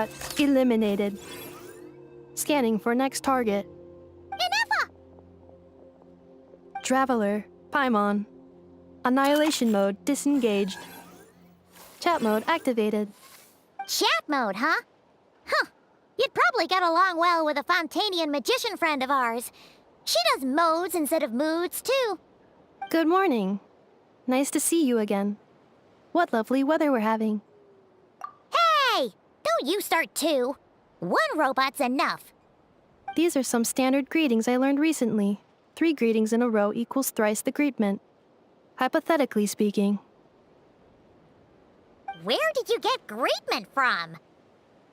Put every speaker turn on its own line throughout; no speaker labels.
Threat eliminated. Scanning for next target.
Enough!
Traveler, Paimon. Annihilation mode disengaged. Chat mode activated.
Chat mode, huh? Huh. You'd probably get along well with a Fontanian magician friend of ours. She does modes instead of moods, too.
Good morning. Nice to see you again. What lovely weather we're having.
Hey! Don't you start too. One robot's enough.
These are some standard greetings I learned recently. 3 greetings in a row equals thrice the greetment. Hypothetically speaking.
Where did you get greetment from?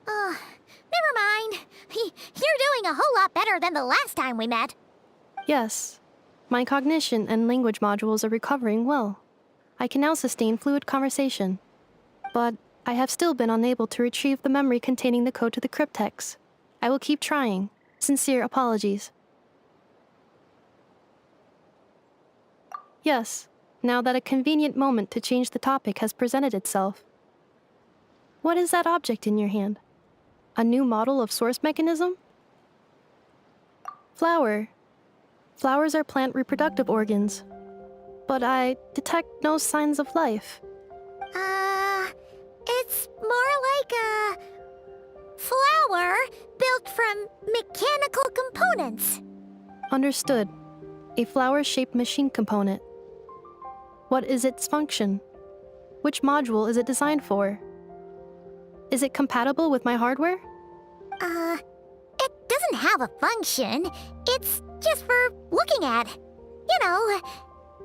Never mind. You're doing a whole lot better than the last time we met.
Yes. My cognition and language modules are recovering well. I can now sustain fluid conversation. But I have still been unable to retrieve the memory containing the code to the cryptex. I will keep trying. Sincere apologies. Yes, now that a convenient moment to change the topic has presented itself. What is that object in your hand? A new model of source mechanism? Flower. Flowers are plant reproductive organs. But I detect no signs of life.
It's more like a flower built from mechanical components.
Understood. A flower-shaped machine component. What is its function? Which module is it designed for? Is it compatible with my hardware?
It doesn't have a function. It's just for looking at. You know,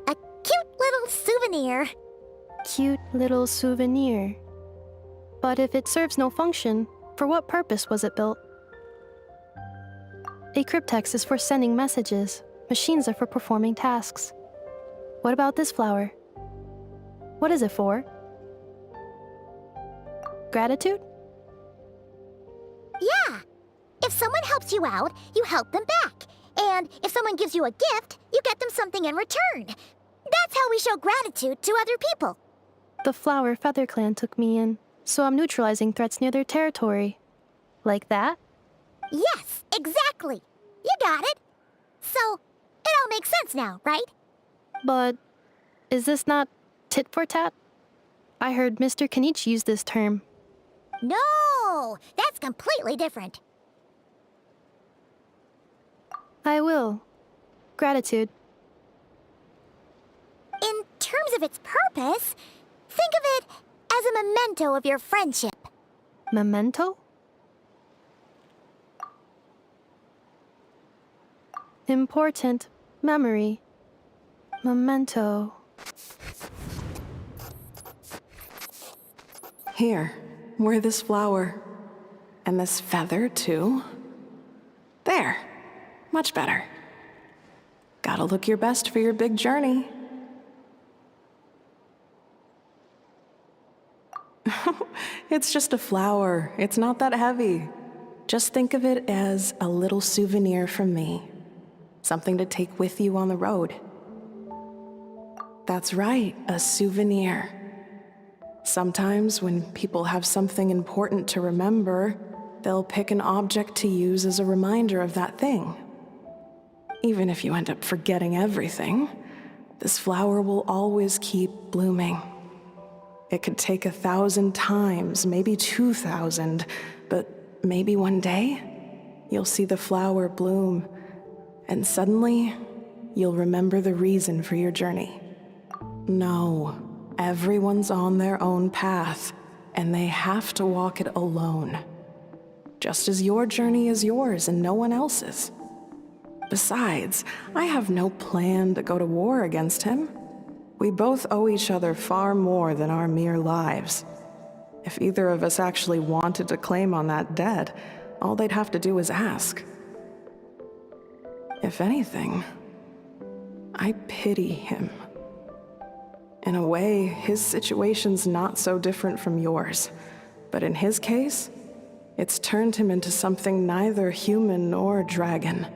a cute little souvenir.
Cute little souvenir. But if it serves no function, for what purpose was it built? A cryptex is for sending messages. Machines are for performing tasks. What about this flower? What is it for? Gratitude?
Yeah. If someone helps you out, you help them back. And if someone gives you a gift, you get them something in return. That's how we show gratitude to other people.
The Flower Feather Clan took me in, so I'm neutralizing threats near their territory. Like that?
Yes, exactly. You got it. So, it all makes sense now, right?
But is this not tit for tat? I heard Mr. Kanich use this term.
No, that's completely different.
I will. Gratitude.
In terms of its purpose, think of it as a memento of your friendship.
Memento? Important memory. Memento.
Here, wear this flower. And this feather, too. There. Much better. Gotta look your best for your big journey. It's just a flower. It's not that heavy. Just think of it as a little souvenir from me. Something to take with you on the road. That's right, a souvenir. Sometimes when people have something important to remember, they'll pick an object to use as a reminder of that thing. Even if you end up forgetting everything, this flower will always keep blooming. It could take 1,000 times, maybe 2,000, but maybe one day, you'll see the flower bloom, and suddenly, you'll remember the reason for your journey. No, everyone's on their own path, and they have to walk it alone. Just as your journey is yours and no one else's. Besides, I have no plan to go to war against him. We both owe each other far more than our mere lives. If either of us actually wanted to claim on that debt, all they'd have to do is ask. If anything, I pity him. In a way, his situation's not so different from yours. But in his case, it's turned him into something neither human nor dragon.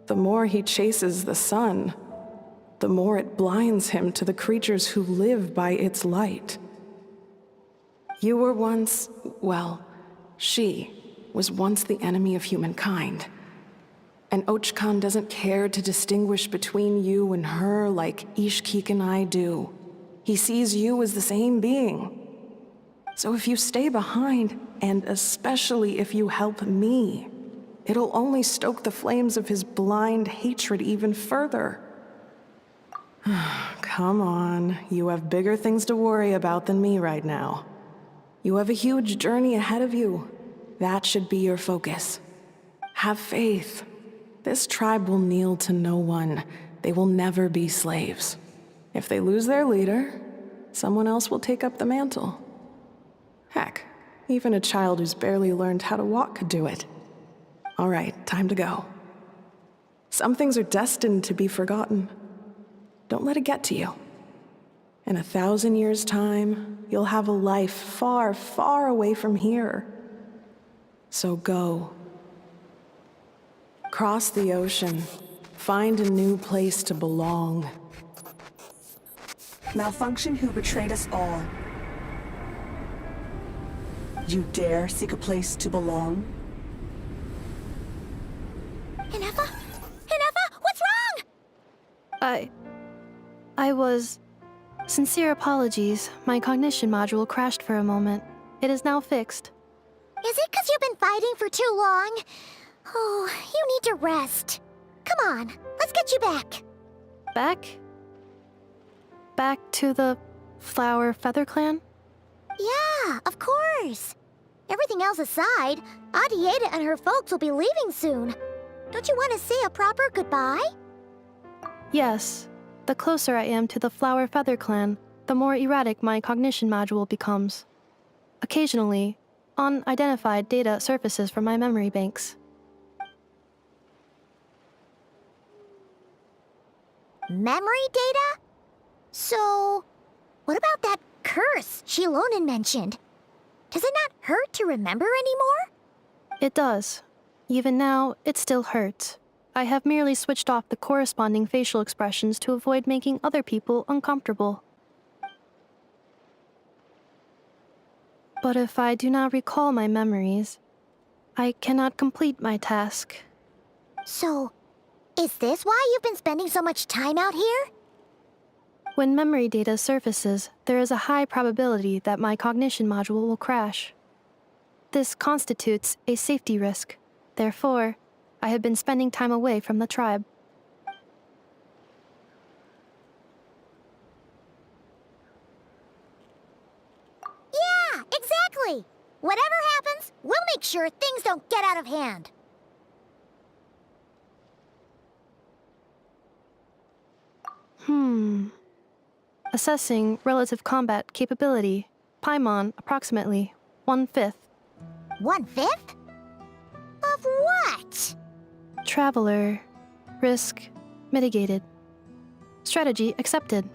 The more he chases the sun, the more it blinds him to the creatures who live by its light. You were once, well, She was once the enemy of humankind. And Archon doesn't care to distinguish between you and her like Ishkik and I do. He sees you as the same being. So if you stay behind, and especially if you help me, it'll only stoke the flames of his blind hatred even further. Come on, you have bigger things to worry about than me right now. You have a huge journey ahead of you. That should be your focus. Have faith. This tribe will kneel to no one. They will never be slaves. If they lose their leader, someone else will take up the mantle. Heck, even a child who's barely learned how to walk could do it. All right, time to go. Some things are destined to be forgotten. Don't let it get to you. In 1,000 years' time, you'll have a life far, far away from here. So go. Cross the ocean. Find a new place to belong.
Malfunction who betrayed us all. You dare seek a place to belong?
Inefa? Inefa, what's wrong?
I was... Sincere apologies. My cognition module crashed for a moment. It is now fixed.
Is it because you've been fighting for too long? Oh, you need to rest. Come on, let's get you back.
Back? Back to the Flower Feather Clan?
Yeah, of course. Everything else aside, Adieta and her folks will be leaving soon. Don't you want to say a proper goodbye?
Yes. The closer I am to the Flower Feather Clan, the more erratic my cognition module becomes. Occasionally, unidentified data surfaces from my memory banks.
Memory data? So, what about that curse Shilonen mentioned? Does it not hurt to remember anymore?
It does. Even now, it still hurts. I have merely switched off the corresponding facial expressions to avoid making other people uncomfortable. But if I do not recall my memories, I cannot complete my task.
So, is this why you've been spending so much time out here?
When memory data surfaces, there is a high probability that my cognition module will crash. This constitutes a safety risk. Therefore, I have been spending time away from the tribe.
Yeah, exactly! Whatever happens, we'll make sure things don't get out of hand.
Assessing relative combat capability. Paimon, approximately 1/5.
1/5? Of what?
Traveler. Risk mitigated. Strategy accepted.